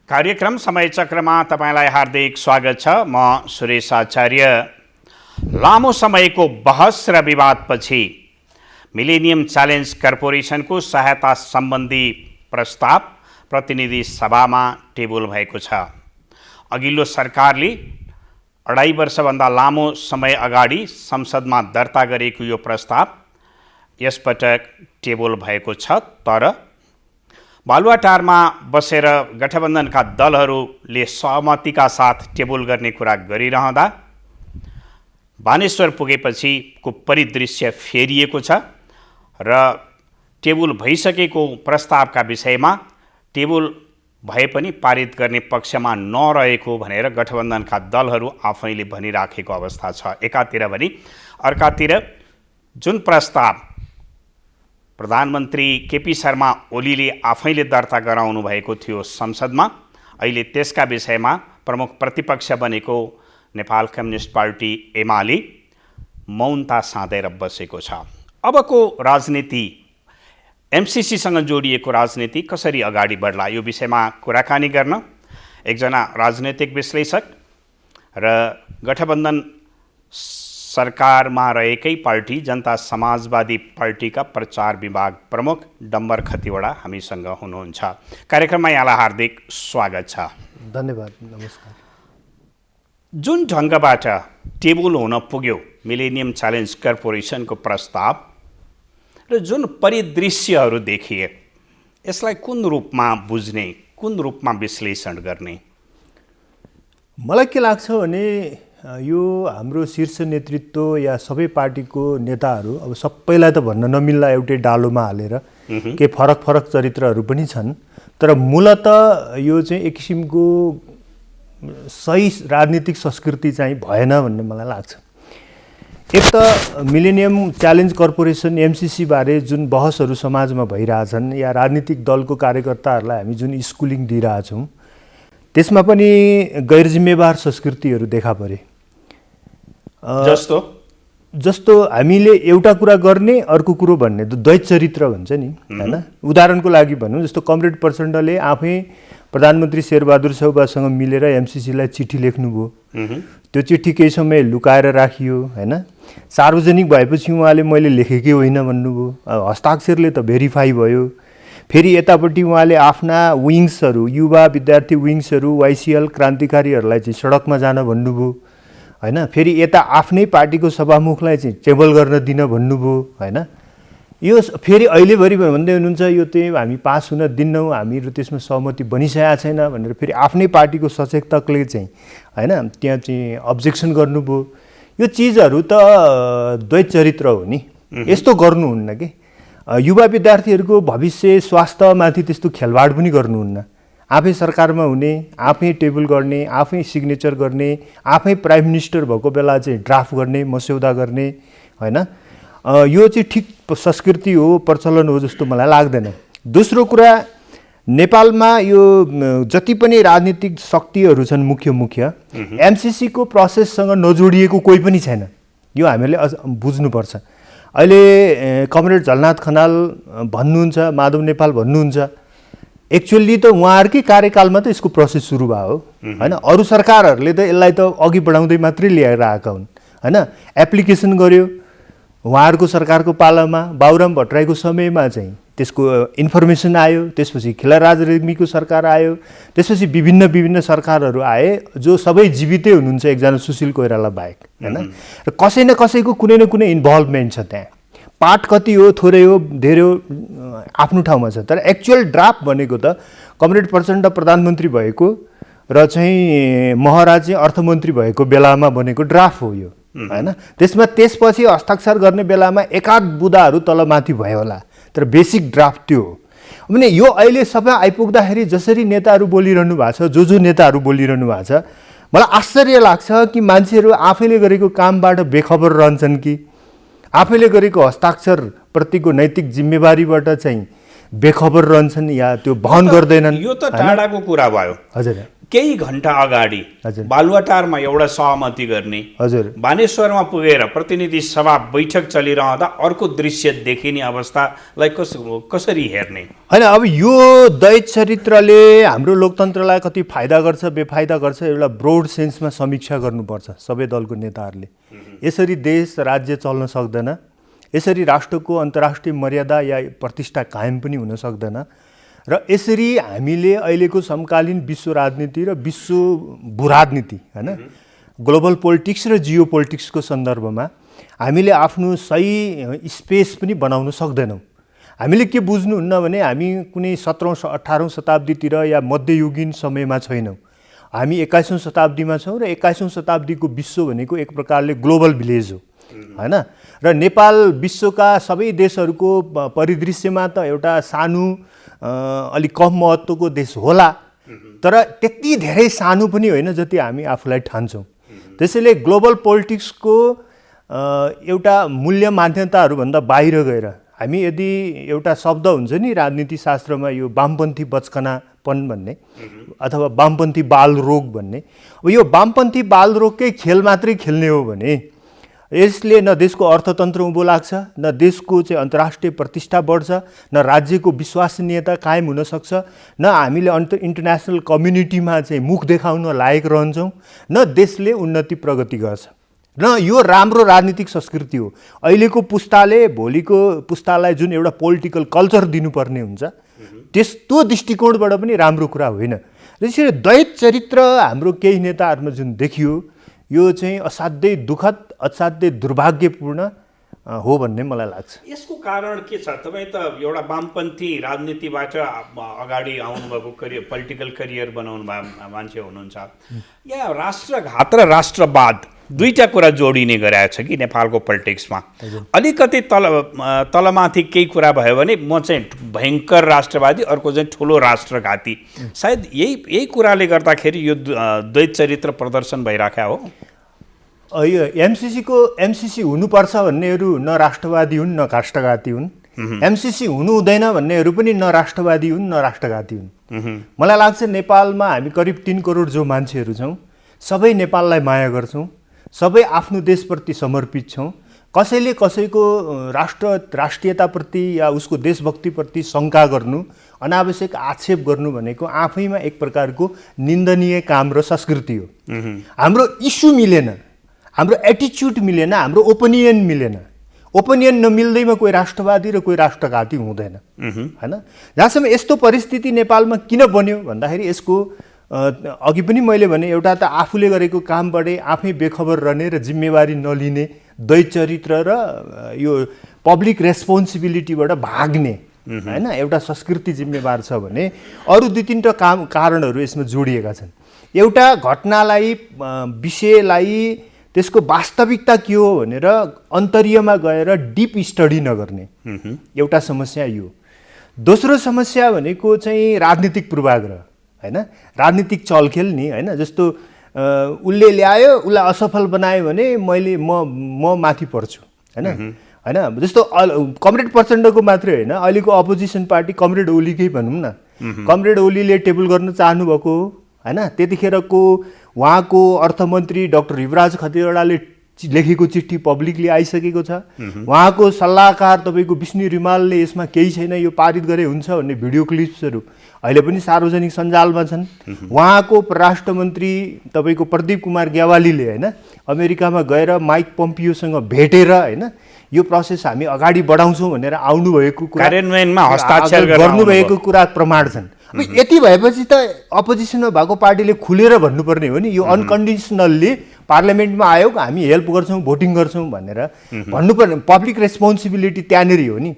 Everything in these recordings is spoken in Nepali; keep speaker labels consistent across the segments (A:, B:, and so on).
A: कार्यक्रम समय चक्रमा तपाईलाई हार्दिक स्वागत छ। म सुरेश आचार्य। लामो समयको बहस र विवादपछि मिलेनियम च्यालेन्ज कर्पोरेसनको सहायता सम्बन्धी प्रस्ताव प्रतिनिधि सभामा टेबल भएको छ। अघिल्लो सरकारले 2.5 वर्षभन्दा लामो समय अगाडि संसदमा दर्ता गरेको यो प्रस्ताव यसपटक टेबल भएको छ। तर बालुवाटारमा बसेर गठबन्धनका दलहरूले सहमतिका साथ टेबल गर्ने कुरा गरिरहँदा बानेश्वर पुगेपछिको परिदृश्य फेरिएको छ र टेबल भइसकेको प्रस्तावका विषयमा टेबल भए पनि पारित गर्ने पक्षमा नरहेको भनेर गठबन्धनका दलहरू आफैले भनिराखेको अवस्था छ। एकातिर भने अर्कातिर जुन प्रस्ताव प्रधानमन्त्री केपी शर्मा ओलीले आफैले दर्ता गराउनु भएको थियो संसदमा, अहिले त्यसका विषयमा प्रमुख प्रतिपक्ष बनेको नेपाल कम्युनिस्ट पार्टी एमाले मौनता साँधेर बसेको छ। अबको राजनीति, एमसीसीसँग जोडिएको राजनीति कसरी अगाडि बढ्ला, यो विषयमा कुराकानी गर्न एकजना राजनैतिक विश्लेषक र गठबन्धन सरकारमा रहेकै पार्टी जनता समाजवादी पार्टीका प्रचार विभाग प्रमुख डम्बर खतिवडा हामीसँग हुनुहुन्छ। कार्यक्रममा यहाँलाई हार्दिक स्वागत छ।
B: धन्यवाद, नमस्कार।
A: जुन ढङ्गबाट टेबल हुन पुग्यो मिलेनियम च्यालेन्ज कर्पोरेसनको प्रस्ताव र जुन परिदृश्यहरू देखिए, यसलाई कुन रूपमा बुझ्ने, कुन रूपमा विश्लेषण गर्ने?
B: मलाई के लाग्छ भने यो हाम्रो शीर्ष नेतृत्व या सबै पार्टीको नेताहरू, अब सबैलाई त भन्न नमिल्ला एउटै डालोमा हालेर, के फरक फरक चरित्रहरू पनि छन्, तर मूलत यो चाहिँ एक किसिमको सही राजनीतिक संस्कृति चाहिँ भएन भन्ने मलाई लाग्छ। एक त मिलेनियम च्यालेन्ज कर्पोरेसन एमसीसी बारे जुन बहसहरू समाजमा भइरहेछन् या राजनीतिक दलको कार्यकर्ताहरूलाई हामी जुन स्कुलिङ दिइरहेछौँ, त्यसमा पनि गैर जिम्मेवार संस्कृतिहरू देखा परे। जस्तो हामीले एउटा कुरा गर्ने अर्को कुरो भन्ने द्वैत चरित्र भन्छ नि, हैन? उदाहरणको लागि भनौँ, जस्तो कमरेड प्रचण्डले आफै प्रधानमन्त्री शेरबहादुर देउवासँग मिलेर एमसीसीलाई चिठी लेख्नुभयो। त्यो चिठी केही समय लुकाएर राखियो, हैन? सार्वजनिक भएपछि उहाँले मैले लेखेकै होइन भन्नुभयो। हस्ताक्षरले त भेरिफाई भयो। फेरि यतापट्टि उहाँले आफ्ना विङ्सहरू, युवा विद्यार्थी विङ्सहरू, वाइसिएल क्रान्तिकारीहरूलाई चाहिँ सडकमा जान भन्नुभयो, हैन? फेरि यता आफ्नै पार्टीको सभामुखलाई चाहिँ टेबल गर्न दिन भन्नुभयो, हैन? यो फेरि अहिलेभरि भन्दै हुनुहुन्छ यो चाहिँ हामी पास हुन दिन्नौँ, हामीहरू त्यसमा सहमति बनिसकेका छैन भनेर फेरि आफ्नै पार्टीको सचेतकले चाहिँ, हैन, त्यहाँ चाहिँ अब्जेक्सन गर्नुभयो। यो चिजहरू त द्वैत चरित्र हो नि, यस्तो गर्नुहुन्न कि। युवा विद्यार्थीहरूको भविष्य स्वास्थ्यमाथि त्यस्तो खेलवाड पनि गर्नुहुन्न। आफै सरकारमा हुने, आफै टेबल गर्ने, आफै सिग्नेचर गर्ने, आफै प्राइम मिनिस्टर भएको बेला चाहिँ ड्राफ्ट गर्ने, मस्यौदा गर्ने, हैन? यो चाहिँ ठिक संस्कृति हो, प्रचलन हो जस्तो मलाई लाग्दैन। दोस्रो कुरा, नेपालमा यो जति पनि राजनीतिक शक्तिहरू छन् मुख्य एमसीसीको प्रोसेससँग नजोडिएको कोही पनि छैन। यो हामीले बुझ्नुपर्छ। अहिले कमरेड झलनाथ खनाल भन्नुहुन्छ, माधव नेपाल भन्नुहुन्छ, एक्चुअली त उहाँहरूकै कार्यकालमा त यसको प्रोसेस सुरु भयो, हैन? अरू सरकारहरूले त यसलाई त अघि बढाउँदै मात्रै ल्याएर आएका हुन्, हैन? एप्लिकेसन गर्यो उहाँहरूको सरकारको पालामा, बाबुराम भट्टराईको समयमा चाहिँ त्यसको इन्फर्मेसन आयो, त्यसपछि खिलराज रेग्मीको सरकार आयो, त्यसपछि विभिन्न सरकारहरू आए जो सबै जीवितै हुनुहुन्छ एकजना सुशील कोइराला बाहेक, हैन? र कसै न कसैको कुनै न कुनै इन्भल्भमेन्ट छ त्यहाँ। पार्ट कति हो, थोरै हो, धेरै हो, आफ्नो ठाउँमा छ। तर एक्चुअल ड्राफ्ट भनेको त कमरेड प्रचण्ड प्रधानमन्त्री भएको र चाहिँ महराज चाहिँ अर्थमन्त्री भएको बेलामा बनेको ड्राफ्ट हो यो, हैन? त्यसपछि हस्ताक्षर गर्ने बेलामा एकाध बुदाहरू तलमाथि भयो होला, तर बेसिक ड्राफ्ट त्यो हो। भने यो अहिले सबै आइपुग्दाखेरि जसरी नेताहरू बोलिरहनु भएको छ, जो नेताहरू बोलिरहनु भएको छ, मलाई आश्चर्य लाग्छ कि मान्छेहरू आफैले गरेको कामबाट बेखबर रहन्छन् कि आफैले गरेको हस्ताक्षर प्रतिको नैतिक जिम्मेवारीबाट चाहिँ बेखबर रहन्छन् या त्यो वहन गर्दैनन्।
A: यो त टाढाको कुरा भयो।
B: हजुर,
A: केही घण्टा अगाडि
B: हजुर।
A: बालुवाटारमा एउटा सहमति गर्ने,
B: हजुर
A: बानेश्वरमा पुगेर प्रतिनिधि सभा बैठक चलिरहँदा अर्को दृश्य देखिने अवस्थालाई कसरी हेर्ने?
B: होइन, अब यो दैत चरित्रले हाम्रो लोकतन्त्रलाई कति फाइदा गर्छ बेफाइदा गर्छ एउटा ब्रोड सेन्समा समीक्षा गर्नुपर्छ सबै दलको नेताहरूले। यसरी देश राज्य चल्न सक्दैन, यसरी राष्ट्रको अन्तर्राष्ट्रिय मर्यादा या प्रतिष्ठा कायम पनि हुन सक्दैन र यसरी हामीले अहिलेको समकालीन विश्व राजनीति र विश्व भूराजनीति होइन ग्लोबल पोलिटिक्स र जियो पोलिटिक्सको सन्दर्भमा हामीले आफ्नो सही स्पेस पनि बनाउन सक्दैनौँ। हामीले के बुझ्नुहुन्न भने हामी कुनै 17औं 18औं शताब्दीतिर या मध्ययुगीन समयमा छैनौँ। हामी 21औं शताब्दीमा छौँ र 21औं शताब्दीको विश्व भनेको एक प्रकारले ग्लोबल भिलेज हो होइन। र नेपाल विश्वका सबै देशहरूको परिदृश्यमा त एउटा सानो अलिक कम महत्त्वको देश होला, तर त्यति धेरै सानो पनि होइन जति हामी आफूलाई ठान्छौँ। त्यसैले ग्लोबल पोलिटिक्सको एउटा मूल्य मान्यताहरूभन्दा बाहिर गएर हामी यदि एउटा शब्द हुन्छ नि राजनीतिशास्त्रमा यो वामपन्थी बचकनापन भन्ने अथवा वामपन्थी बालरोग भन्ने, अब यो वामपन्थी बालरोगकै खेल मात्रै खेल्ने हो भने यसले न देशको अर्थतन्त्र उँभो लाग्छ, न देशको चाहिँ अन्तर्राष्ट्रिय प्रतिष्ठा बढ्छ, न राज्यको विश्वसनीयता कायम हुन सक्छ, न हामीले इन्टरनेसनल कम्युनिटीमा चाहिँ मुख देखाउन लायक रहन्छौँ, न देशले उन्नति प्रगति गर्छ, न यो राम्रो राजनीतिक संस्कृति हो। अहिलेको पुस्ताले भोलिको पुस्तालाई जुन एउटा पोलिटिकल कल्चर दिनुपर्ने हुन्छ त्यस्तो दृष्टिकोणबाट पनि राम्रो कुरा होइन। त्यसैले दैत चरित्र हाम्रो केही नेताहरूमा जुन देखियो यो चाहिँ असाध्यै दुःखद असाध्यै दुर्भाग्यपूर्ण हो भन्ने मलाई लाग्छ।
A: यसको कारण के छ? तपाईँ त एउटा वामपन्थी राजनीतिबाट अगाडि आउनुभएको पोलिटिकल करियर बनाउनु भएको मान्छे हुनुहुन्छ। यहाँ राष्ट्रघात र राष्ट्रवाद दुईटा कुरा जोडिने गराएको छ कि नेपालको पोलिटिक्समा। अलिकति तलमाथि केही कुरा भयो भने म चाहिँ भयङ्कर राष्ट्रवादी, अर्को चाहिँ ठुलो राष्ट्रघाती। सायद यही कुराले गर्दाखेरि यो द्वैत चरित्र प्रदर्शन भइरहेको हो।
B: यो एमसिसी हुनुपर्छ भन्नेहरू न राष्ट्रवादी हुन् न राष्ट्रघाती हुन्, एमसिसी हुनु हुँदैन भन्नेहरू पनि न राष्ट्रवादी हुन् न राष्ट्रघाती हुन्। मलाई लाग्छ नेपालमा हामी करिब 3 करोड जो मान्छेहरू छौँ, सबै नेपाललाई माया गर्छौँ, सबै आफ्नो देशप्रति समर्पित छौँ। कसैले कसैको राष्ट्रियताप्रति या उसको देशभक्तिप्रति शङ्का गर्नु, अनावश्यक आक्षेप गर्नु भनेको आफैमा एक प्रकारको निन्दनीय काम र संस्कृति हो। हाम्रो इस्यु मिलेन, हाम्रो एटिच्युड मिलेन, हाम्रो ओपिनियन मिलेन। ओपिनियन नमिल्दैमा कोही राष्ट्रवादी र कोही राष्ट्रघाती हुँदैन होइन। जहाँसम्म यस्तो परिस्थिति नेपालमा किन बन्यो भन्दाखेरि यसको अघि पनि मैले भने एउटा त आफूले गरेको कामबाटै आफै बेखबर रहने र जिम्मेवारी नलिने दैत चरित्र र यो पब्लिक रेस्पोन्सिबिलिटीबाट भाग्ने होइन एउटा संस्कृति जिम्मेवार छ भने अरू 2-3टा कारणहरू यसमा जोडिएका छन्। एउटा घटनालाई विषयलाई त्यसको वास्तविकता के हो भनेर अन्तर्यमा गएर डिप स्टडी नगर्ने एउटा समस्या यो। दोस्रो समस्या भनेको चाहिँ राजनीतिक पूर्वाग्रह होइन, राजनीतिक चलखेल नि होइन। जस्तो उसले ल्यायो उसलाई असफल बनायो भने म माथि पर्छु होइन होइन। जस्तो कमरेड प्रचण्डको मात्रै होइन, अहिलेको अपोजिसन पार्टी कमरेड ओलीकै भनौँ न, कमरेड ओलीले टेबल गर्न चाहनुभएको होइन। त्यतिखेरको उहाँको अर्थमन्त्री डाक्टर युवराज खतिवडाले लेखेको चिठी पब्लिकली आइसकेको छ। उहाँको सल्लाहकार तपाईँको विष्णु रिमालले यसमा केही छैन यो पारित गरे हुन्छ भन्ने भिडियो क्लिप्सहरू अहिले पनि सार्वजनिक सञ्जालमा छन्। उहाँको परराष्ट्र मन्त्री तपाईँको प्रदीप कुमार ग्यावालीले होइन अमेरिकामा गएर माइक पम्पियोसँग भेटेर होइन यो प्रोसेस हामी अगाडि बढाउँछौँ भनेर आउनुभएको कुरा,
A: कार्यान्वयनमा हस्ताक्षर
B: गर्नुभएको कुरा प्रमाण छन्। अब यति भएपछि त अपोजिसनमा भएको पार्टीले खुलेर भन्नुपर्ने हो नि, यो अनकन्डिसनल्ली पार्लियामेन्टमा आयो हामी हेल्प गर्छौँ भोटिङ गर्छौँ भनेर भन्नुपर्ने। पब्लिक रेस्पोन्सिबिलिटी त्यहाँनिर हो नि।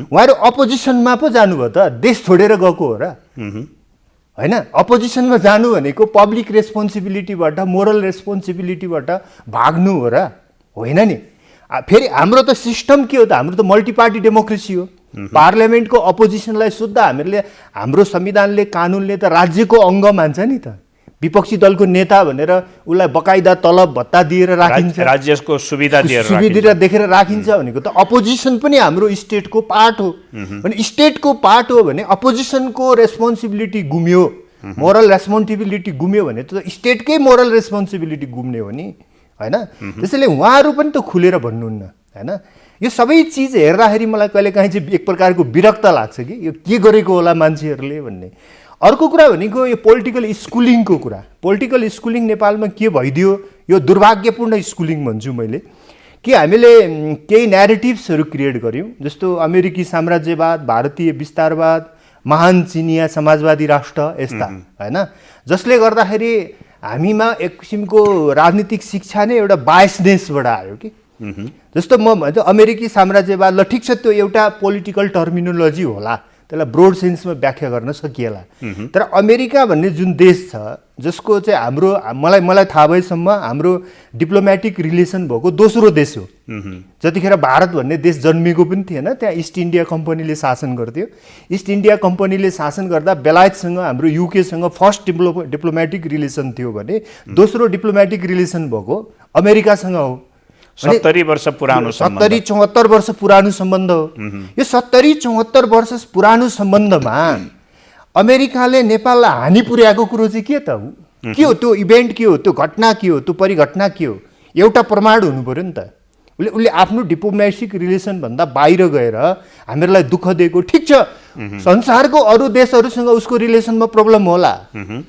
B: उहाँहरू अपोजिसनमा पो जानुभयो त, देश छोडेर गएको हो र होइन। अपोजिसनमा जानु भनेको पब्लिक रेस्पोन्सिबिलिटीबाट मोरल रेस्पोन्सिबिलिटीबाट भाग्नु हो र होइन नि। फेरि हाम्रो त सिस्टम के हो त, हाम्रो त मल्टिपार्टी डेमोक्रेसी हो। पार्लियामेन्टको अपोजिसनलाई शुद्ध हामीले हाम्रो संविधानले कानुनले त राज्यको अङ्ग मान्छ नि त। विपक्षी दलको नेता भनेर उसलाई बकाइदा तलब भत्ता दिएर राखिन्छ,
A: राज्यको सुविधा
B: देखेर राखिन्छ भनेको त अपोजिसन पनि हाम्रो स्टेटको पार्ट हो। भने स्टेटको पार्ट हो भने अपोजिसनको रेस्पोन्सिबिलिटी गुम्यो, मोरल रेस्पोन्सिबिलिटी गुम्यो भने त स्टेटकै मोरल रेस्पोन्सिबिलिटी गुम्ने हो नि, होइन? त्यसैले उहाँहरू पनि त खुलेर भन्नुहुन्न, होइन? यो सबै चिज हेर्दाखेरि मलाई कहिलेकाहीँ चाहिँ एक प्रकारको विरक्त लाग्छ कि यो के गरेको होला मान्छेहरूले भन्ने। अर्को कुरा भनेको यो पोलिटिकल स्कुलिङको कुरा। पोलिटिकल स्कुलिङ नेपालमा के भइदियो, यो दुर्भाग्यपूर्ण स्कुलिङ भन्छु मैले, कि हामीले केही न्यारेटिभ्सहरू क्रिएट गऱ्यौँ, जस्तो अमेरिकी साम्राज्यवाद, भारतीय विस्तारवाद, महान चिनिया समाजवादी राष्ट्र यस्ता, होइन? जसले गर्दाखेरि हामीमा एक किसिमको राजनीतिक शिक्षा नै एउटा बायसनेसबाट आयो कि। जस्तो म भन्छ अमेरिकी साम्राज्यवाद, ल ठिक छ, त्यो एउटा पोलिटिकल टर्मिनोलोजी होला, त्यसलाई ब्रोड सेन्समा व्याख्या गर्न सकिएला। तर अमेरिका भन्ने जुन देश छ, जसको चाहिँ मलाई थाहा भएसम्म हाम्रो डिप्लोमेटिक रिलेसन भएको दोस्रो देश हो। जतिखेर भारत भन्ने देश जन्मिएको पनि थिएन, त्यहाँ इस्ट इन्डिया कम्पनीले शासन गर्थ्यो। इस्ट इन्डिया कम्पनीले शासन गर्दा बेलायतसँग हाम्रो युकेसँग फर्स्ट डिप्लोमेटिक रिलेसन थियो भने दोस्रो डिप्लोमेटिक रिलेसन भएको अमेरिकासँग हो।
A: 70 वर्ष पुरानो
B: 70-74 वर्ष पुरानो सम्बन्ध हो। यो 70-74 वर्ष पुरानो सम्बन्धमा अमेरिकाले नेपाललाई हानि पुर्याएको कुरो चाहिँ के त हो? के हो त्यो इभेन्ट? के हो त्यो घटना? के हो त्यो परिघटना? के हो? एउटा प्रमाण हुनु पर्यो नि त। उसले आफ्नो डिप्लोमेटिक रिलेसन भन्दा बाहिर गएर हामीहरूलाई दुःख दिएको, ठिक छ, संसारको अरू देशहरूसँग उसको रिलेसनमा प्रब्लम होला,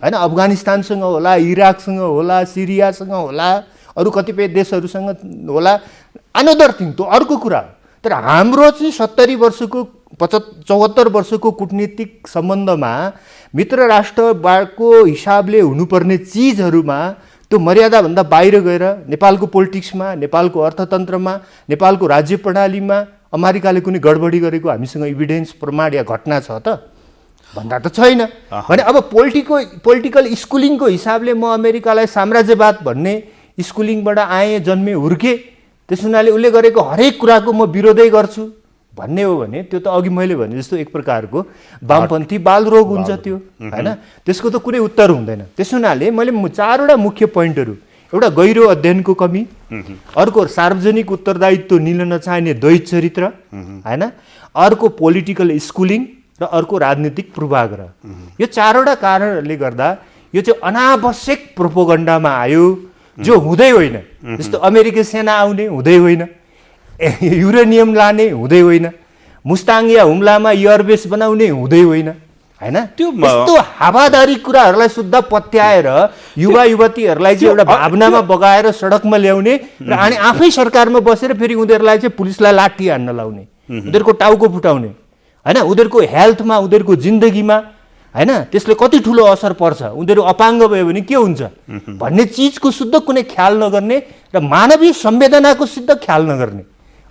B: होइन? अफगानिस्तानसँग होला, इराकसँग होला, सिरियासँग होला, अरू कतिपय देशहरूसँग होला, अनदर थिङ, त्यो अर्को कुरा हो। तर हाम्रो चाहिँ 70 वर्षको 74 वर्षको कुटनीतिक सम्बन्धमा मित्र राष्ट्रको हिसाबले हुनुपर्ने चिजहरूमा त्यो मर्यादाभन्दा बाहिर गएर नेपालको पोलिटिक्समा, नेपालको अर्थतन्त्रमा, नेपालको राज्य प्रणालीमा अमेरिकाले कुनै गडबडी गरेको हामीसँग इभिडेन्स, प्रमाण या घटना छ त? भन्दा त छैन। भने अब पोलिटिकल स्कुलिङको हिसाबले म अमेरिकालाई साम्राज्यवाद भन्ने स्कुलिङबाट आएँ, जन्मेँ, हुर्केँ, त्यस हुनाले उसले गरेको हरेक कुराको म विरोधै गर्छु भन्ने हो भने त्यो त अघि मैले भने जस्तो एक प्रकारको वामपन्थी बालरोग हुन्छ त्यो, होइन? त्यसको त कुनै उत्तर हुँदैन। त्यस हुनाले मैले 4वटा मुख्य पोइन्टहरू, एउटा गहिरो अध्ययनको कमी, अर्को सार्वजनिक उत्तरदायित्व लिन नचाहिने द्वैत चरित्र, होइन? अर्को पोलिटिकल स्कुलिङ र अर्को राजनीतिक पूर्वाग्रह। यो 4वटा कारणहरूले गर्दा यो चाहिँ अनावश्यक प्रोपोगन्डामा आयो, जो हुँदै होइन। जस्तो अमेरिकी सेना आउने हुँदै होइन, युरेनियम लाने हुँदै होइन, मुस्ताङ या हुम्लामा एयरबेस बनाउने हुँदै होइन, होइन? यस्तो हावादारी कुराहरूलाई शुद्ध पत्याएर युवा युवतीहरूलाई चाहिँ एउटा भावनामा बगाएर सडकमा ल्याउने र अनि आफै सरकारमा बसेर फेरि उनीहरूलाई चाहिँ पुलिसलाई लाठी हान्न लाउने, उनीहरूको टाउको फुटाउने, होइन? उनीहरूको हेल्थमा, उनीहरूको जिन्दगीमा, होइन? त्यसले कति ठुलो असर पर्छ, उनीहरू अपाङ्ग भयो भने के हुन्छ भन्ने चिजको शुद्ध कुनै ख्याल नगर्ने र मानवीय संवेदनाको शुद्ध ख्याल नगर्ने,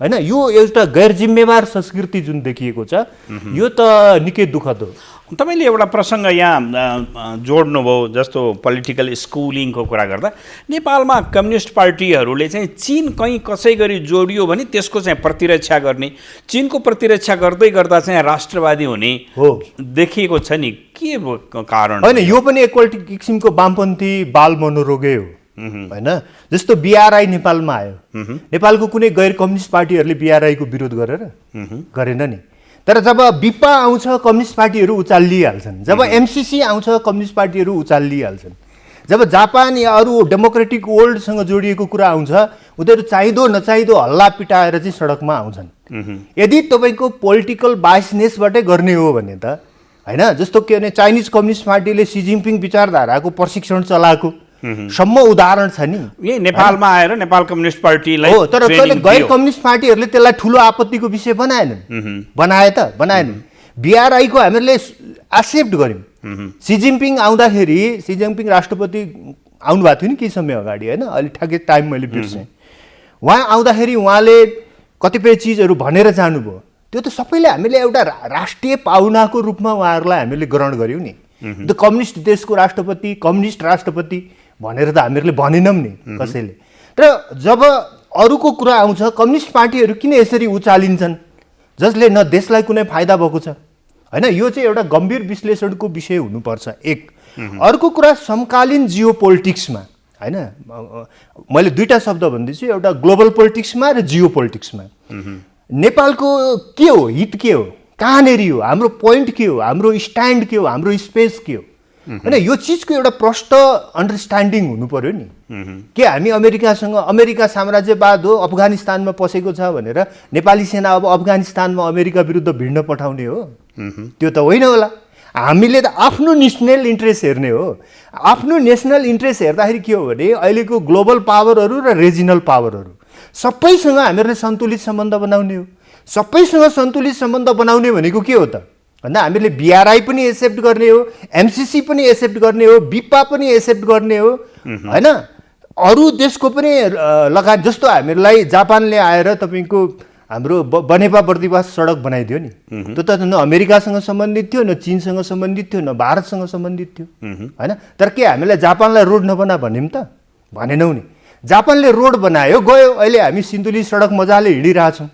B: होइन? यो एउटा गैर जिम्मेवार संस्कृति जुन देखिएको छ, यो त निकै दुःखद हो।
A: तपाईँले एउटा प्रसङ्ग यहाँ जोड्नुभयो, जस्तो पोलिटिकल स्कुलिङको कुरा गर्दा नेपालमा कम्युनिस्ट पार्टीहरूले चाहिँ चीन कहीँ कसै गरी जोडियो भने त्यसको चाहिँ प्रतिरक्षा गर्ने, चीनको प्रतिरक्षा गर्दै गर्दा चाहिँ राष्ट्रवादी हुने
B: हो
A: देखिएको छ नि, के कारण?
B: होइन, यो पनि एक किसिमको वामपन्थी बाल मनोरोगै हो, होइन? जस्तो बिआरआई नेपालमा आयो, नेपालको कुनै गैर कम्युनिस्ट पार्टीहरूले बिआरआईको विरोध गरेन नि। तर जब बिपा आउँछ कम्युनिस्ट पार्टीहरू उचालिहाल्छन्, जब एमसिसी आउँछ कम्युनिस्ट पार्टीहरू उचालिहाल्छन्, जब जापान या अरू डेमोक्रेटिक वर्ल्डसँग जोडिएको कुरा आउँछ उनीहरू चाहिँदो नचाहिँदो हल्ला पिटाएर चाहिँ सडकमा आउँछन्। यदि तपाईँको पोलिटिकल बायसनेसबाटै गर्ने हो भने त, होइन? जस्तो के भने चाइनिज कम्युनिस्ट पार्टीले सी जिनपिङ विचारधाराको प्रशिक्षण चलाएको सम्म उदाहरण छ नि।
A: यही नेपालमा आएर नेपाल कम्युनिस्ट पार्टीलाई
B: हो, तर गैर कम्युनिस्ट पार्टीहरूले त्यसलाई ठुलो आपत्तिको विषय बनाएनन्। बिआरआईको हामीले एक्सेप्ट गऱ्यौँ। सी जिनपिङ आउँदाखेरि, सी जिनपिङ राष्ट्रपति आउनुभएको थियो नि केही समय अगाडि, होइन? अहिले ठ्याक्कै टाइम मैले बिर्सेँ। उहाँ आउँदाखेरि उहाँले कतिपय चिजहरू भनेर जानुभयो, त्यो त सबैले हामीले एउटा राष्ट्रिय पाहुनाको रूपमा उहाँहरूलाई हामीले ग्रहण गऱ्यौँ नि। द कम्युनिस्ट देशको राष्ट्रपति, कम्युनिस्ट राष्ट्रपति भनेर त हामीहरूले भनेनौँ नि कसैले। तर जब अरूको कुरा आउँछ, कम्युनिस्ट पार्टीहरू किन यसरी उचालिन्छन् जसले न देशलाई कुनै फाइदा भएको छ, होइन? यो चाहिँ एउटा गम्भीर विश्लेषणको विषय हुनुपर्छ। एक अर्को कुरा समकालीन जियो पोलिटिक्समा, होइन? मैले 2टा शब्द भन्दैछु, एउटा ग्लोबल पोलिटिक्समा र जियो पोलिटिक्समा नेपालको के हो, हित के हो, कहाँनेरि हो, हाम्रो पोइन्ट के हो, हाम्रो स्ट्यान्ड के हो, हाम्रो स्पेस के हो, होइन यो चिजको एउटा प्रष्ट अन्डरस्ट्यान्डिङ हुनु पर्यो नि के हामी अमेरिकासँग अमेरिका साम्राज्यवाद हो अफगानिस्तानमा पसेको छ भनेर नेपाली सेना अब अफगानिस्तानमा अमेरिका विरुद्ध भिड्न पठाउने हो त्यो त होइन होला हामीले त आफ्नो नेसनल इन्ट्रेस्ट हेर्ने हो आफ्नो नेसनल इन्ट्रेस्ट हेर्दाखेरि के हो भने अहिलेको ग्लोबल पावरहरू र रिजनल पावरहरू सबैसँग हामीहरूले सन्तुलित सम्बन्ध बनाउने हो सबैसँग सन्तुलित सम्बन्ध बनाउने भनेको के हो त भन्दा हामीले बिआरआई पनि एक्सेप्ट गर्ने हो एमसिसी पनि एक्सेप्ट गर्ने हो बिपा पनि एक्सेप्ट गर्ने हो होइन अरू देशको पनि लगायत जस्तो हामीहरूलाई जापानले आएर तपाईँको हाम्रो बनेपा बर्दिवास सडक बनाइदियो नि त्यो त न अमेरिकासँग सम्बन्धित थियो न चीनसँग सम्बन्धित थियो न भारतसँग सम्बन्धित थियो होइन तर के हामीलाई जापानलाई रोड नबना भन्यौँ त भनेनौँ नि जापानले रोड बनायो गयो अहिले हामी सिन्धुली सडक मजाले हिँडिरहेछौँ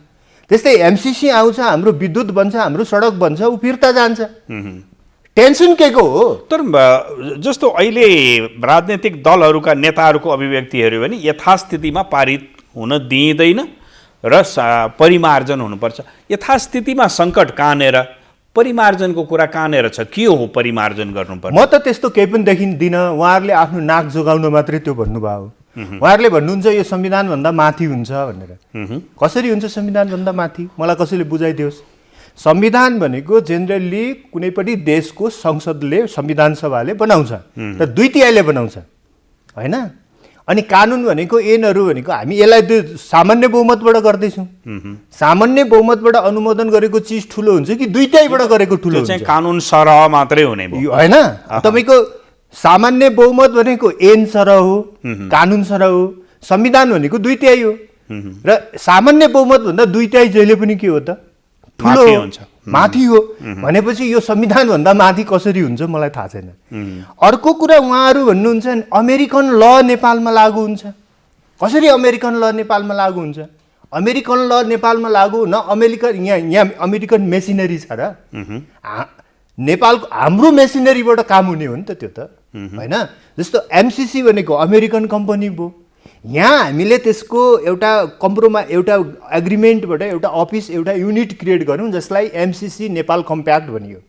B: त्यस्तै एमसिसी आउँछ हाम्रो विद्युत बन्छ हाम्रो सडक बन्छ ऊ फिर्ता जान्छ टेन्सन के को हो
A: तर जस्तो अहिले राजनैतिक दलहरूका नेताहरूको अभिव्यक्ति हेऱ्यो भने यथास्थितिमा पारित हुन दिइँदैन र परिमार्जन हुनुपर्छ यथास्थितिमा सङ्कट कहाँनिर परिमार्जनको कुरा कहाँनिर छ के हो परिमार्जन गर्नुपर्छ
B: म त त्यस्तो केही पनि देखिँदिनँ उहाँहरूले आफ्नो नाक जोगाउन मात्रै त्यो भन्नुभयो उहाँहरूले भन्नुहुन्छ यो संविधानभन्दा माथि हुन्छ भनेर कसरी हुन्छ संविधानभन्दा माथि मलाई कसैले बुझाइदियोस् संविधान भनेको जेनरली कुनै पनि देशको संसदले संविधान सभाले बनाउँछ र 2/3 बनाउँछ होइन अनि कानुन भनेको ऐनहरू भनेको हामी यसलाई त्यो सामान्य बहुमतबाट गर्दैछौँ सामान्य बहुमतबाट अनुमोदन गरेको चिज ठुलो हुन्छ कि 2/3 गरेको ठुलो हुन्छ
A: कानुन सरह मात्रै हुने
B: होइन तपाईँको सामान्य बहुमत भनेको ऐन सरह हो कानुन सरह हो संविधान भनेको 2/3 हो र सामान्य बहुमत भन्दा 2/3 जहिले पनि के हो त ठुलो हुन्छ माथि हो भनेपछि यो संविधान भन्दा माथि कसरी हुन्छ मलाई थाहा छैन अर्को कुरा उहाँहरू भन्नुहुन्छ अमेरिकन ल नेपालमा लागू हुन्छ कसरी अमेरिकन ल नेपालमा लागू हुन्छ अमेरिकन ल नेपालमा लागू न अमेरिकन यहाँ अमेरिकन मेसिनरी छ र नेपालको हाम्रो मेसिनरीबाट काम हुने हो नि त त्यो त होइन जस्तो एमसिसी भनेको अमेरिकन कम्पनी भयो यहाँ हामीले त्यसको एउटा एउटा एग्रिमेन्टबाट एउटा अफिस एउटा युनिट क्रिएट गऱ्यौँ जसलाई एमसिसी नेपाल कम्प्याक्ट भनियो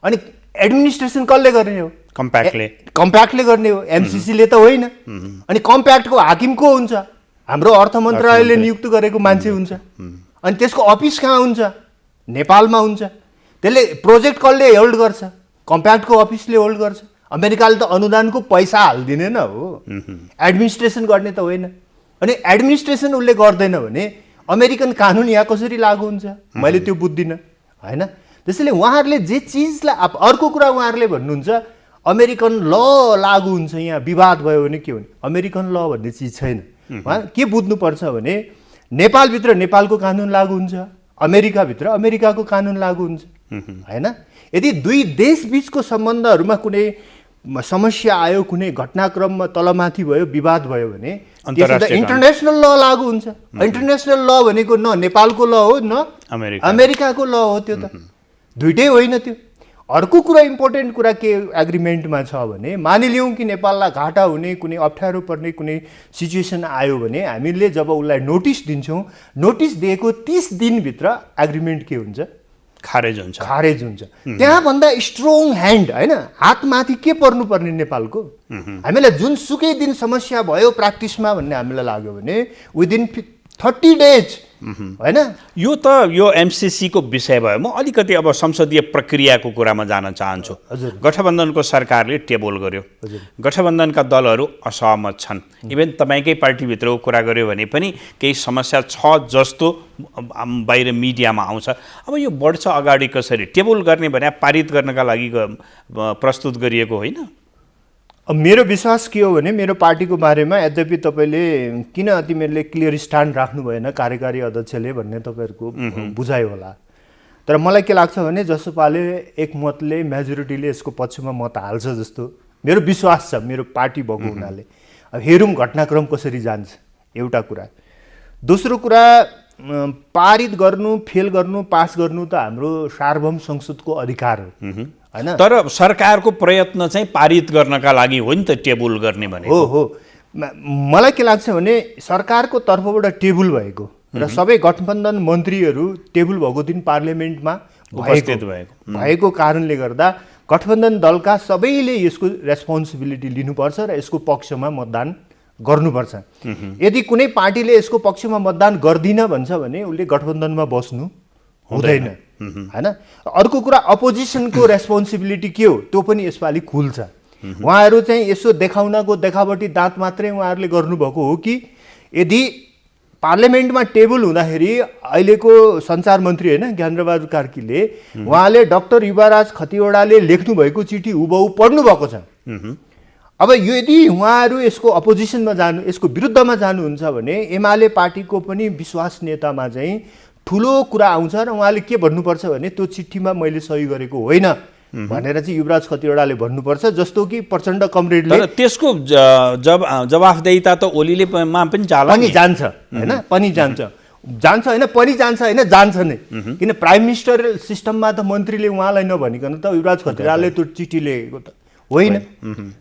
B: अनि एडमिनिस्ट्रेसन कसले गर्ने हो कम्प्याक्टले गर्ने हो एमसिसीले त होइन अनि कम्प्याक्टको हाकिम को हुन्छ हाम्रो अर्थ मन्त्रालयले नियुक्त गरेको मान्छे हुन्छ अनि त्यसको अफिस कहाँ हुन्छ नेपालमा हुन्छ त्यसले प्रोजेक्ट कसले होल्ड गर्छ कम्प्याक्टको अफिसले होल्ड गर्छ अमेरिकाले त अनुदानको पैसा हालिदिने न हो एडमिनिस्ट्रेसन गर्ने त होइन अनि एडमिनिस्ट्रेसन उसले गर्दैन भने अमेरिकन कानुन यहाँ कसरी लागू हुन्छ मैले त्यो बुझ्दिनँ होइन त्यसैले उहाँहरूले जे चिजलाई अर्को कुरा उहाँहरूले भन्नुहुन्छ अमेरिकन ल लागू हुन्छ यहाँ विवाद भयो भने के भने अमेरिकन ल भन्ने चिज छैन उहाँ के बुझ्नुपर्छ भने नेपालभित्र नेपालको कानुन लागू हुन्छ अमेरिकाभित्र अमेरिकाको कानुन लागू हुन्छ होइन यदि दुई देशबिचको सम्बन्धहरूमा कुनै समस्या आयो कुनै घटनाक्रममा तलमाथि भयो विवाद भयो भने इन्टरनेसनल ल लागू हुन्छ इन्टरनेसनल ल भनेको न नेपालको ल हो न अमेरिकाको ल हो त्यो त दुइटै होइन त्यो अर्को कुरा इम्पोर्टेन्ट कुरा के एग्रिमेन्टमा छ भने मानिलिउँ कि नेपाललाई घाटा हुने कुनै अप्ठ्यारो पर्ने कुनै सिचुएसन आयो भने हामीले जब उसलाई नोटिस दिन्छौँ नोटिस दिएको 30 दिनभित्र एग्रिमेन्ट के हुन्छ
A: खारेज
B: हुन्छ त्यहाँभन्दा स्ट्रङ ह्यान्ड होइन हातमाथि के पर्नुपर्ने नेपालको हामीलाई जुनसुकै दिन समस्या भयो प्र्याक्टिसमा भन्ने हामीलाई लाग्यो भने विदिन 30 डेज होइन
A: यो एमसिसीको विषय भयो म अलिकति अब संसदीय प्रक्रियाको कुरामा जान चाहन्छु गठबन्धनको सरकारले टेबल गर्यो गठबन्धनका दलहरू असहमत छन् इभन तपाईँकै पार्टीभित्रको कुरा गर्यो भने पनि केही समस्या छ जस्तो बाहिर मिडियामा आउँछ अब यो बढ्छ अगाडि कसरी टेबल गर्ने भने पारित गर्नका लागि प्रस्तुत गरिएको होइन
B: मेरो विश्वास के हो भने मेरो पार्टीको बारेमा यद्यपि तपाईँले किन तिमीहरूले क्लियर स्ट्यान्ड राख्नु भएन कार्यकारी अध्यक्षले भन्ने तपाईँहरूको बुझाइ होला तर मलाई के लाग्छ भने जसपाले एकमतले मेजोरिटीले यसको पक्षमा मत हाल्छ जस्तो मेरो विश्वास छ मेरो पार्टी भएको हुनाले अब हेरौँ घटनाक्रम कसरी जान्छ एउटा कुरा दोस्रो कुरा पारित गर्नु फेल गर्नु पास गर्नु त हाम्रो सार्वभौम संसदको अधिकार हो हैन
A: तर सरकारको प्रयत्न चाहिँ पारित गर्नका लागि हो नि त टेबल गर्ने भने
B: हो मलाई के लाग्छ भने सरकारको तर्फबाट टेबल भएको र सबै गठबन्धन मन्त्रीहरू टेबल भएको दिन पार्लियामेन्टमा उपस्थित भएको कारणले गर्दा गठबन्धन दलका सबैले यसको रेस्पोन्सिबिलिटी लिनुपर्छ र यसको पक्षमा मतदान गर्नुपर्छ। यदि कुनै पार्टीले यसको पक्षमा मतदान गर्दिन भन्छ भने उसले गठबन्धनमा बस्नु हुँदैन, हैन। अर्को कुरा अपोजिसनको रेस्पोन्सिबिलिटी के हो त्यो पनि यसपालि खुल्छ। उहाँहरू चाहिँ यसो देखाउनको देखावटी दाँत मात्रै उहाँहरूले गर्नुभएको हो कि यदि पार्लियामेन्टमा टेबल हुँदाखेरि अहिलेको सञ्चार मन्त्री होइन ज्ञानेन्द्रबहादुर कार्कीले उहाँले डाक्टर युवराज खतिवडाले लेख्नुभएको चिठी हुबहु पढ्नु भएको छ। अब यदि उहाँहरू यसको अपोजिसनमा जानु यसको विरुद्धमा जानुहुन्छ भने एमाले पार्टीको पनि विश्वसनीयतामा चाहिँ ठुलो कुरा आउँछ र उहाँले के भन्नुपर्छ भने त्यो चिठीमा मैले सही गरेको होइन भनेर चाहिँ युवराज खतिवडाले भन्नुपर्छ। जस्तो कि प्रचण्ड कमरेडले
A: त्यसको जवाफदेहिता त ओलीले पनि
B: जान्छ होइन, पनि जान्छ होइन, पनि जान्छ होइन, जान्छ नै। किन प्राइम मिनिस्टर सिस्टममा त मन्त्रीले उहाँलाई नभनिकन त युवराज खतिवडाले त्यो चिठी लेखेको त होइन।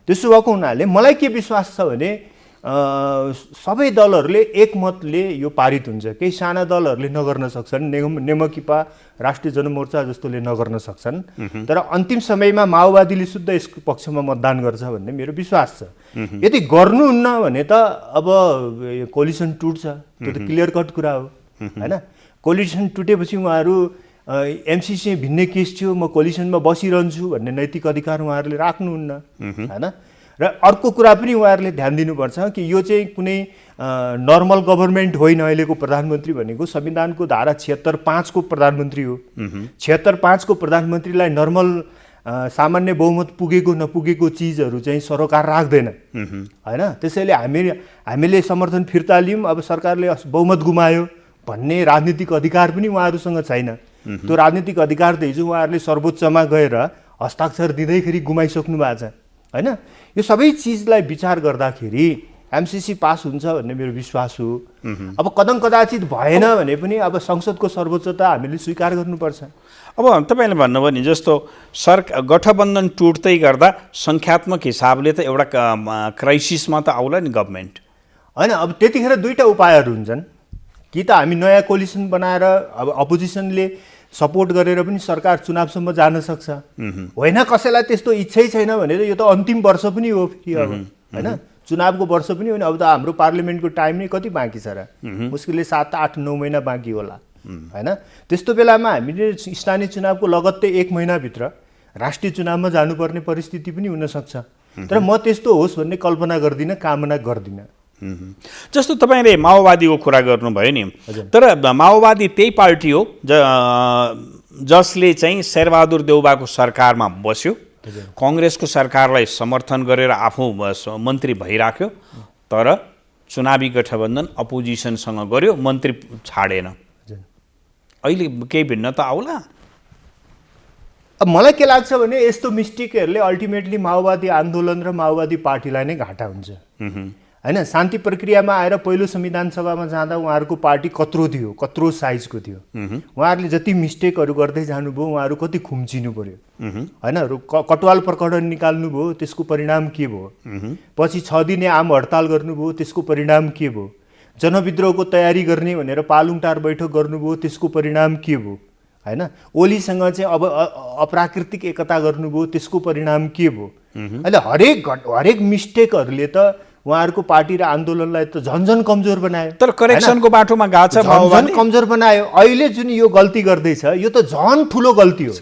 B: त्यसो भएको हुनाले मलाई के विश्वास छ भने सबै दलहरूले एकमतले यो पारित हुन्छ। केही साना दलहरूले नगर्न सक्छन्, नेमकिपा राष्ट्रिय जनमोर्चा जस्तोले नगर्न सक्छन्, तर अन्तिम समयमा माओवादीले शुद्ध यसको पक्षमा मतदान गर्छ भन्ने मेरो विश्वास छ। यदि गर्नुहुन्न भने त अब कोलिसन टुट्छ, त्यो त क्लियर कट कुरा हो होइन। कोलिसन टुटेपछि उहाँहरू एमसिसी भिन्नै केस थियो, म कोलिसनमा बसिरहन्छु भन्ने नैतिक अधिकार उहाँहरूले राख्नुहुन्न होइन। र अर्को कुरा पनि उहाँहरूले ध्यान दिनुपर्छ कि यो चाहिँ कुनै नर्मल गभर्मेन्ट होइन। अहिलेको प्रधानमन्त्री भनेको संविधानको धारा 76(5) को प्रधानमन्त्री हो। 76(5) को प्रधानमन्त्रीलाई नर्मल सामान्य बहुमत पुगेको नपुगेको चिजहरू चाहिँ सरकार राख्दैन होइन। त्यसैले हामीले समर्थन फिर्ता लियौँ, अब सरकारले बहुमत गुमायो भन्ने राजनीतिक अधिकार पनि उहाँहरूसँग छैन। त्यो राजनीतिक अधिकार त हिजो उहाँहरूले सर्वोच्चमा गएर हस्ताक्षर दिँदैखेरि गुमाइसक्नु भएको छ होइन। यो सबै चिजलाई विचार गर्दाखेरि एमसिसी पास हुन्छ भन्ने मेरो विश्वास हो। अब कदम कदाचित भएन भने पनि अब संसदको सर्वोच्चता हामीले स्वीकार गर्नुपर्छ।
A: अब तपाईँले भन्नुभयो नि जस्तो गठबन्धन टुट्दै गर्दा सङ्ख्यात्मक हिसाबले त एउटा क्राइसिसमा त आउला नि गभर्मेन्ट
B: होइन। अब त्यतिखेर दुईवटा उपायहरू हुन्छन् कि त हामी नयाँ कोलिसन बनाएर अब अपोजिसनले सपोर्ट गरेर पनि सरकार चुनावसम्म जान सक्छ, होइन कसैलाई त्यस्तो इच्छै छैन भने त यो त अन्तिम वर्ष पनि हो फेरि अब होइन, चुनावको वर्ष पनि होइन। अब त हाम्रो पार्लियामेन्टको टाइम नै कति बाँकी छ र, मुस्किलले 7, 8, 9 महिना बाँकी होला होइन। त्यस्तो बेलामा हामीले स्थानीय चुनावको लगत्तै 1 महिनाभित्र राष्ट्रिय चुनावमा जानुपर्ने परिस्थिति पनि हुनसक्छ। तर म त्यस्तो होस् भन्ने कल्पना गर्दिनँ, कामना गर्दिनँ।
A: जस्तो तपाईँले माओवादीको कुरा गर्नुभयो नि, तर माओवादी त्यही पार्टी हो जसले चाहिँ शेरबहादुर देउबाको सरकारमा बस्यो, कङ्ग्रेसको सरकारलाई समर्थन गरेर आफू मन्त्री भइराख्यो, तर चुनावी गठबन्धन अपोजिसनसँग गर्यो, मन्त्री छाडेन। अहिले केही भिन्नता आउला?
B: अब मलाई के लाग्छ भने यस्तो मिस्टेकहरूले अल्टिमेटली माओवादी आन्दोलन र माओवादी पार्टीलाई नै घाटा हुन्छ होइन। शान्ति प्रक्रियामा आएर पहिलो संविधान सभामा जाँदा उहाँहरूको पार्टी कत्रो थियो, कत्रो साइजको थियो। उहाँहरूले जति मिस्टेकहरू गर्दै जानुभयो, उहाँहरू कति खुम्चिनु पर्यो होइन। कटवाल प्रकरण निकाल्नुभयो, त्यसको परिणाम के भयो? पछि 6 दिने आम हडताल गर्नुभयो, त्यसको परिणाम के भयो? जनविद्रोहको तयारी गर्ने भनेर पालुङटार बैठक गर्नुभयो, त्यसको परिणाम के भयो होइन। ओलीसँग चाहिँ अब अप्राकृतिक एकता गर्नुभयो, त्यसको परिणाम के भयो? अहिले हरेक मिस्टेकहरूले त उहाँहरूको पार्टी र आन्दोलनलाई त झन्झन कमजोर बनायो।
A: तर करेक्सनको बाटोमा गएको छ,
B: झन् कमजोर बनायो। अहिले जुन यो गल्ती गर्दैछ यो त झन् ठुलो गल्ती हो,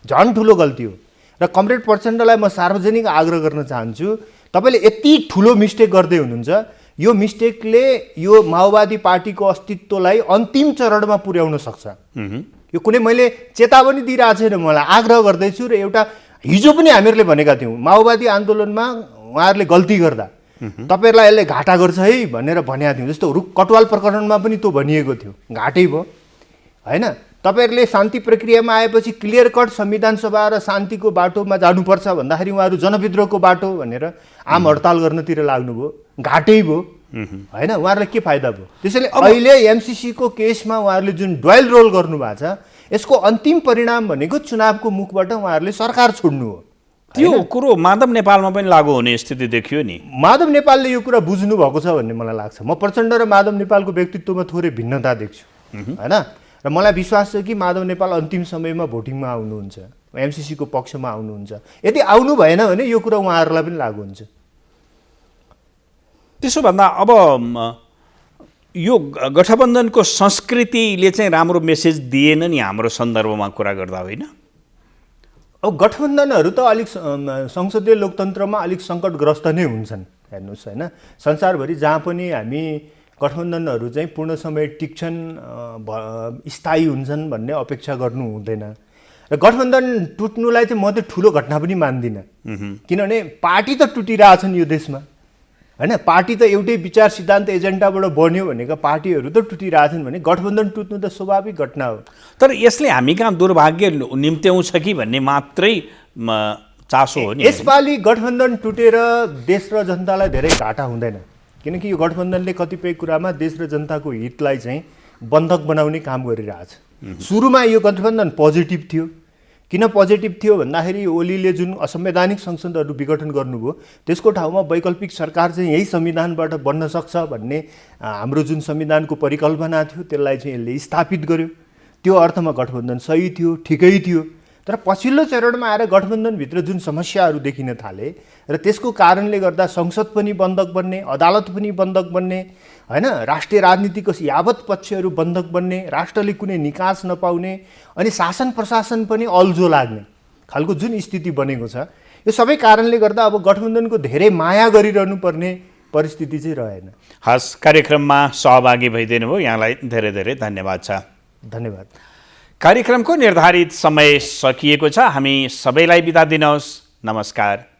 B: झन् ठुलो गल्ती हो। र कमरेड प्रचण्डलाई म सार्वजनिक आग्रह गर्न चाहन्छु, तपाईँले यति ठुलो मिस्टेक गर्दै हुनुहुन्छ, यो मिस्टेकले यो माओवादी पार्टीको अस्तित्वलाई अन्तिम चरणमा पुर्याउन सक्छ। यो कुनै मैले चेतावनी दिइरहेको छैन, मलाई आग्रह गर्दैछु। र एउटा हिजो पनि हामीहरूले भनेका थियौँ, माओवादी आन्दोलनमा उहाँहरूले गल्ती गर्दा तपाईँहरूलाई यसले घाटा गर्छ है भनेर भनेका थियौँ। जस्तो कटवाल प्रकरणमा पनि त्यो भनिएको थियो, घाटै भयो होइन। तपाईँहरूले शान्ति प्रक्रियामा आएपछि क्लियर कट संविधान सभा र शान्तिको बाटोमा जानुपर्छ भन्दाखेरि उहाँहरू जनविद्रोहको बाटो भनेर आम हडताल गर्नतिर लाग्नुभयो, घाटै भयो होइन। उहाँहरूलाई के फाइदा भयो? त्यसैले अहिले एमसिसीको केसमा उहाँहरूले जुन डुअल रोल गर्नुभएको छ, यसको अन्तिम परिणाम भनेको चुनावको मुखबाट उहाँहरूले सरकार छोड्नु हो।
A: त्यो कुरो माधव नेपालमा पनि लागू हुने स्थिति देखियो नि।
B: माधव नेपालले यो कुरा बुझ्नु भएको छ भन्ने मलाई लाग्छ। म प्रचण्ड र माधव नेपालको व्यक्तित्वमा थोरै भिन्नता देख्छु होइन। र मलाई विश्वास छ कि माधव नेपाल अन्तिम समयमा भोटिङमा आउनुहुन्छ एमसिसीको पक्षमा आउनुहुन्छ। यदि आउनु भएन भने यो कुरा उहाँहरूलाई पनि लागु हुन्छ।
A: त्यसो भन्दा अब यो गठबन्धनको संस्कृतिले चाहिँ राम्रो मेसेज दिएन नि हाम्रो सन्दर्भमा कुरा गर्दा, होइन?
B: अब गठबन्धनहरू त अलिक संसदीय लोकतन्त्रमा अलिक सङ्कटग्रस्त नै हुन्छन्। हेर्नुहोस् होइन, संसारभरि जहाँ पनि हामी गठबन्धनहरू चाहिँ पूर्ण समय टिक्छन्, स्थायी हुन्छन् भन्ने अपेक्षा गर्नु हुँदैन। र गठबन्धन टुट्नुलाई चाहिँ म त ठुलो घटना पनि मान्दिनँ, किनभने पार्टी त टुटिरहेछन् यो देशमा, होइन? पार्टी त एउटै विचार सिद्धान्त एजेन्डाबाट बन्यो भनेका पार्टीहरू त टुटिरहेछन् भने गठबन्धन टुट्नु त स्वाभाविक घटना हो।
A: तर यसले हामी कहाँ दुर्भाग्य निम्त्याउँछ कि भन्ने मात्रै चासो हो नि।
B: यसपालि गठबन्धन टुटेर देश र जनतालाई धेरै घाटा हुँदैन, किनकि यो गठबन्धनले कतिपय कुरामा देश र जनताको हितलाई चाहिँ बन्धक बनाउने काम गरिरहेछ। सुरुमा यो गठबन्धन पोजिटिभ थियो। किन पोजिटिभ थियो भन्दाखेरि ओलीले जुन असंवैधानिक संसदहरू विघटन गर्नुभयो त्यसको ठाउँमा वैकल्पिक सरकार चाहिँ यही संविधानबाट बन्न सक्छ भन्ने हाम्रो जुन संविधानको परिकल्पना थियो त्यसलाई चाहिँ यसले स्थापित गर्यो। त्यो अर्थमा गठबन्धन सही थियो, ठिकै थियो। तर पछिल्लो चरणमा आएर गठबन्धनभित्र जुन समस्याहरू देखिन थाले र त्यसको कारणले गर्दा संसद पनि बन्धक बन्ने, अदालत पनि बन्धक बन्ने, होइन? राष्ट्रिय राजनीतिको यावत पक्षहरू बन्धक बन्ने, राष्ट्रले कुनै निकास नपाउने अनि शासन प्रशासन पनि अल्झो लाग्ने खालको जुन स्थिति बनेको छ, यो सबै कारणले गर्दा अब गठबन्धनको धेरै माया गरिरहनु पर्ने परिस्थिति चाहिँ रहेन।
A: हस्, कार्यक्रममा सहभागी भइदिनु भयो, यहाँलाई धेरै धेरै धन्यवाद छ।
B: धन्यवाद।
A: कार्यक्रमको निर्धारित समय सकिएको छ। हामी सबैलाई बिदा दिनुहोस्। नमस्कार।